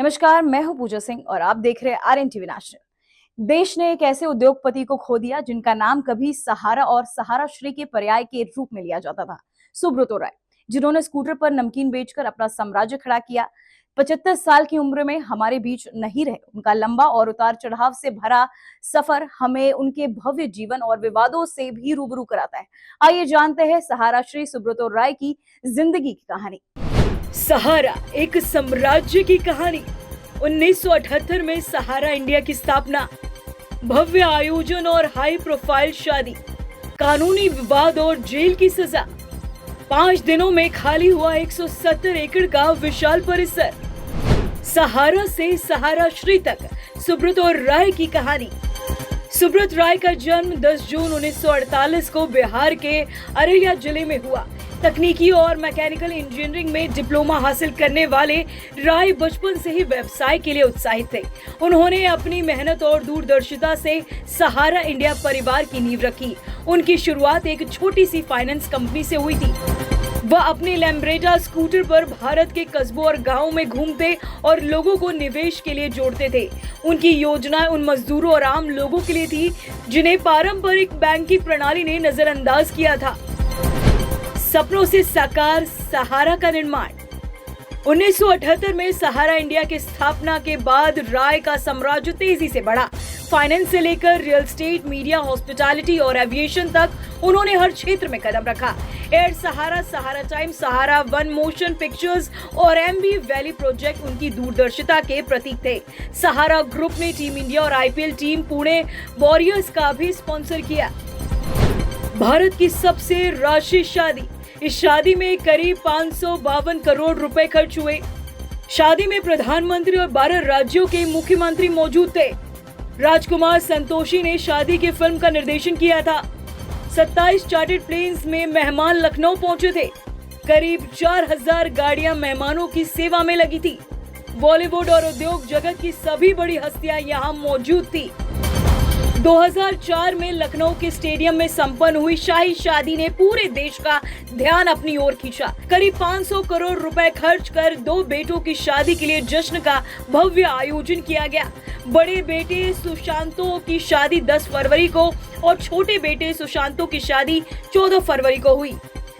नमस्कार, मैं हूं पूजा सिंह और आप देख रहे हैं आरएन टीवी नेशनल। देश ने एक ऐसे उद्योगपति को खो दिया जिनका नाम कभी सहारा और सहारा श्री के पर्याय के रूप में लिया जाता था। सुब्रतो राय, जिन्होंने स्कूटर पर नमकीन बेचकर अपना साम्राज्य खड़ा किया, 75 साल की उम्र में हमारे बीच नहीं रहे। उनका लंबा और उतार चढ़ाव से भरा सफर हमें उनके भव्य जीवन और विवादों से भी रूबरू कराता है। आइए जानते हैं सहारा श्री सुब्रतो राय की जिंदगी की कहानी। सहारा, एक साम्राज्य की कहानी। 1978 में सहारा इंडिया की स्थापना, भव्य आयोजन और हाई प्रोफाइल शादी, कानूनी विवाद और जेल की सजा। 5 दिनों में खाली हुआ 170 एकड़ का विशाल परिसर। सहारा से सहारा श्री तक सुब्रतो राय की कहानी। सुब्रत राय का जन्म 10 जून 1948 को बिहार के अररिया जिले में हुआ। तकनीकी और मैकेनिकल इंजीनियरिंग में डिप्लोमा हासिल करने वाले राय बचपन से ही व्यवसाय के लिए उत्साहित थे। उन्होंने अपनी मेहनत और दूरदर्शिता से सहारा इंडिया परिवार की नींव रखी। उनकी शुरुआत एक छोटी सी फाइनेंस कंपनी से हुई थी। वह अपने लैम्ब्रेटा स्कूटर पर भारत के कस्बों और गांवों में घूमते और लोगों को निवेश के लिए जोड़ते थे। उनकी योजनाएं उन मजदूरों और आम लोगों के लिए थी जिन्हें पारंपरिक बैंकिंग प्रणाली ने नजरअंदाज किया था। सपनों से साकार सहारा का निर्माण। 1978 में सहारा इंडिया की स्थापना के बाद राय का साम्राज्य तेजी से बढ़ा। फाइनेंस से लेकर रियल एस्टेट, मीडिया, हॉस्पिटैलिटी और एविएशन तक उन्होंने हर क्षेत्र में कदम रखा। एयर सहारा, सहारा टाइम्स, सहारा वन मोशन पिक्चर्स और एमबी वैली प्रोजेक्ट उनकी दूरदर्शिता के प्रतीक थे। सहारा ग्रुप ने टीम इंडिया और आईपीएल टीम पुणे वॉरियर्स का भी स्पॉन्सर किया। भारत की सबसे राशि शादी। इस शादी में करीब 552 करोड़ रुपए खर्च हुए। शादी में प्रधानमंत्री और 12 राज्यों के मुख्यमंत्री मौजूद थे। राजकुमार संतोषी ने शादी की फिल्म का निर्देशन किया था। 27 चार्टर्ड प्लेन्स में मेहमान लखनऊ पहुंचे थे। करीब 4000 गाड़ियां मेहमानों की सेवा में लगी थी। बॉलीवुड और उद्योग जगत की सभी बड़ी हस्तियां यहां मौजूद थी। 2004 में लखनऊ के स्टेडियम में संपन्न हुई शाही शादी ने पूरे देश का ध्यान अपनी ओर खींचा। करीब 500 करोड़ रुपए खर्च कर 2 बेटों की शादी के लिए जश्न का भव्य आयोजन किया गया। बड़े बेटे सुशांतो की शादी 10 फरवरी को और छोटे बेटे सुशांतो की शादी 14 फरवरी को हुई।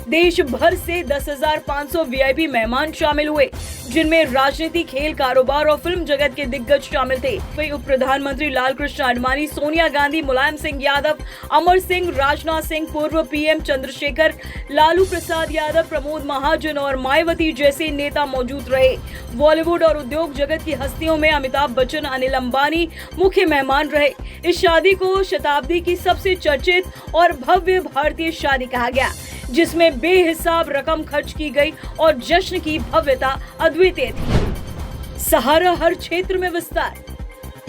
देश भर से 10,500 वीआईपी मेहमान शामिल हुए, जिनमें राजनीति, खेल, कारोबार और फिल्म जगत के दिग्गज शामिल थे। वही उप प्रधानमंत्री लाल कृष्ण आडवाणी, सोनिया गांधी, मुलायम सिंह यादव, अमर सिंह, राजनाथ सिंह, पूर्व पीएम चंद्रशेखर, लालू प्रसाद यादव, प्रमोद महाजन और मायावती जैसे नेता मौजूद रहे। बॉलीवुड और उद्योग जगत की हस्तियों में अमिताभ बच्चन, अनिल अंबानी मुख्य मेहमान रहे। इस शादी को शताब्दी की सबसे चर्चित और भव्य भारतीय शादी कहा गया, जिसमें बेहिसाब रकम खर्च की गई और जश्न की भव्यता अद्वितीय थी। सहारा हर क्षेत्र में विस्तार,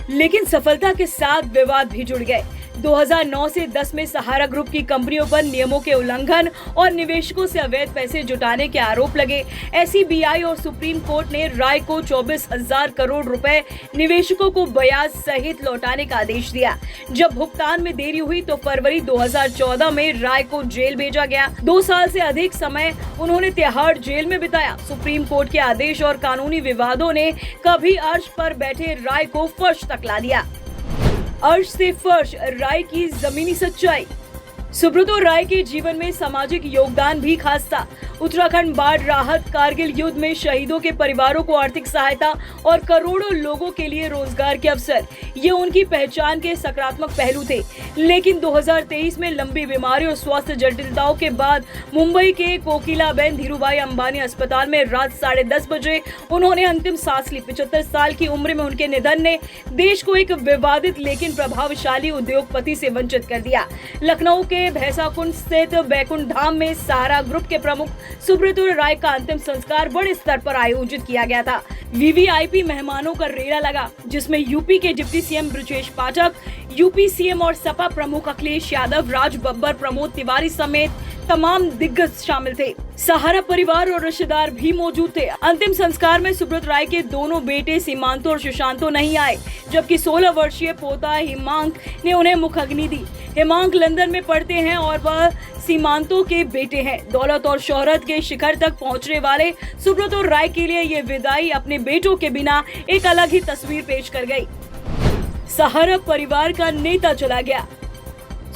लेकिन सफलता के साथ विवाद भी जुड़ गए। 2009 से 10 में सहारा ग्रुप की कंपनियों पर नियमों के उल्लंघन और निवेशकों से अवैध पैसे जुटाने के आरोप लगे। एसईबीआई और सुप्रीम कोर्ट ने राय को 24,000 करोड़ रुपए निवेशकों को ब्याज सहित लौटाने का आदेश दिया। जब भुगतान में देरी हुई तो फरवरी 2014 में राय को जेल भेजा गया। 2 साल से अधिक समय उन्होंने तिहाड़ जेल में बिताया। सुप्रीम कोर्ट के आदेश और कानूनी विवादों ने कभी अर्श पर बैठे राय को फर्श तक ला दिया। अर्श से फर्श, राय की जमीनी सच्चाई। सुब्रतो राय के जीवन में सामाजिक योगदान भी खास था। उत्तराखंड बाढ़ राहत, कारगिल युद्ध में शहीदों के परिवारों को आर्थिक सहायता और करोड़ों लोगों के लिए रोजगार के अवसर, ये उनकी पहचान के सकारात्मक पहलू थे। लेकिन 2023 में लंबी बीमारी और स्वास्थ्य जटिलताओं के बाद मुंबई के कोकिलाबेन धीरूभाई अंबानी अस्पताल में रात 10:30 बजे उन्होंने अंतिम सांस ली। 75 साल की उम्र में उनके निधन ने देश को एक विवादित लेकिन प्रभावशाली उद्योगपति से वंचित कर दिया। लखनऊ के भैंसाकुंड स्थित बैकुंठ धाम में सहारा ग्रुप के प्रमुख सुब्रतो राय का अंतिम संस्कार बड़े स्तर पर आयोजित किया गया था। वीवीआईपी मेहमानों का रेला लगा, जिसमें यूपी के deputy CM Brajesh Pathak, UP CM और सपा प्रमुख अखिलेश यादव, राज बब्बर, प्रमोद तिवारी समेत तमाम दिग्गज शामिल थे। सहारा परिवार और रिश्तेदार भी मौजूद थे। अंतिम संस्कार में सुब्रत राय के दोनों बेटे सीमांतो और सुशांतो नहीं आए, जबकि 16 वर्षीय पोता हिमांक ने उन्हें मुखाग्नि दी। हिमांक लंदन में पढ़ते हैं और वह सीमांतों के बेटे हैं। दौलत और शोहरत के शिखर तक पहुंचने वाले सुब्रतो राय के लिए ये विदाई अपने बेटों के बिना एक अलग ही तस्वीर पेश कर गई। सहारा परिवार का नेता चला गया।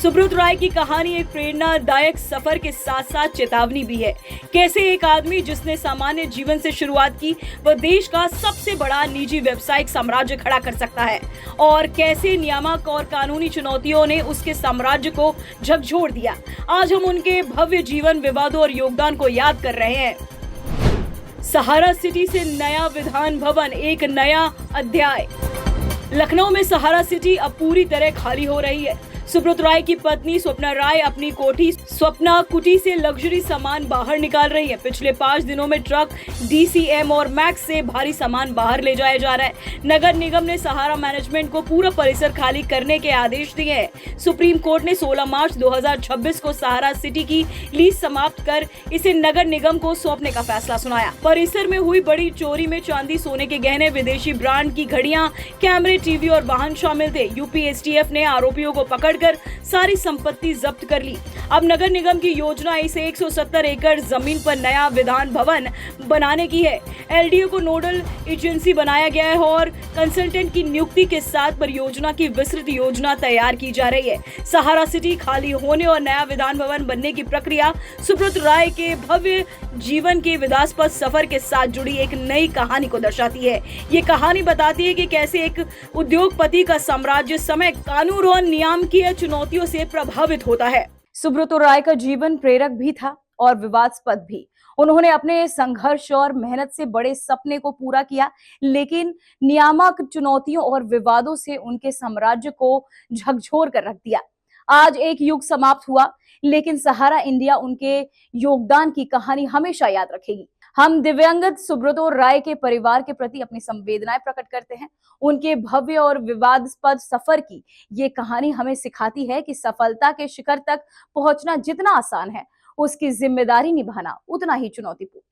सुब्रत राय की कहानी एक प्रेरणादायक सफर के साथ साथ चेतावनी भी है। कैसे एक आदमी जिसने सामान्य जीवन से शुरुआत की वह देश का सबसे बड़ा निजी व्यावसायिक साम्राज्य खड़ा कर सकता है और कैसे नियामक और कानूनी चुनौतियों ने उसके साम्राज्य को झकझोर दिया। आज हम उनके भव्य जीवन, विवादों और योगदान को याद कर रहे हैं। सहारा सिटी से नया विधान भवन, एक नया अध्याय। लखनऊ में सहारा सिटी अब पूरी तरह खाली हो रही है। सुब्रत राय की पत्नी स्वप्ना राय अपनी कोठी स्वप्ना कुटी से लग्जरी सामान बाहर निकाल रही है। पिछले 5 दिनों में ट्रक, DCM और मैक्स से भारी सामान बाहर ले जाया जा रहा है। नगर निगम ने सहारा मैनेजमेंट को पूरा परिसर खाली करने के आदेश दिए हैं। सुप्रीम कोर्ट ने 16 मार्च 2026 को सहारा सिटी की लीज समाप्त कर इसे नगर निगम को सौंपने का फैसला सुनाया। परिसर में हुई बड़ी चोरी में चांदी, सोने के गहने, विदेशी ब्रांड की घड़ियां, कैमरे, टीवी और वाहन शामिल थे। यूपी STF ने आरोपियों को पकड़कर सारी संपत्ति जब्त कर ली। अब नगर निगम की योजना इसे 170 एकड़ जमीन पर नया विधान भवन बनाने की है। LDO को नोडल एजेंसी बनाया गया है और कंसल्टेंट की नियुक्ति के साथ परियोजना की विस्तृत योजना तैयार की जा रही है। सहारा सिटी खाली होने और नया विधान भवन बनने की प्रक्रिया सुब्रत राय के भव्य जीवन के विवादास्पद सफर के साथ जुड़ी एक नई कहानी को दर्शाती है। ये कहानी बताती है कि कैसे एक उद्योगपति का साम्राज्य समय, कानून और नियामकीय चुनौतियों से प्रभावित होता है। सुब्रतो राय का जीवन प्रेरक भी था और विवादास्पद भी। उन्होंने अपने संघर्ष और मेहनत से बड़े सपने को पूरा किया, लेकिन नियामक चुनौतियों और विवादों से उनके साम्राज्य को झकझोर कर रख दिया। आज एक युग समाप्त हुआ, लेकिन सहारा इंडिया उनके योगदान की कहानी हमेशा याद रखेगी। हम दिव्यांगत सुब्रतो राय के परिवार के प्रति अपनी संवेदनाएं प्रकट करते हैं। उनके भव्य और विवादास्पद सफर की ये कहानी हमें सिखाती है कि सफलता के शिखर तक पहुंचना जितना आसान है, उसकी जिम्मेदारी निभाना उतना ही चुनौतीपूर्ण।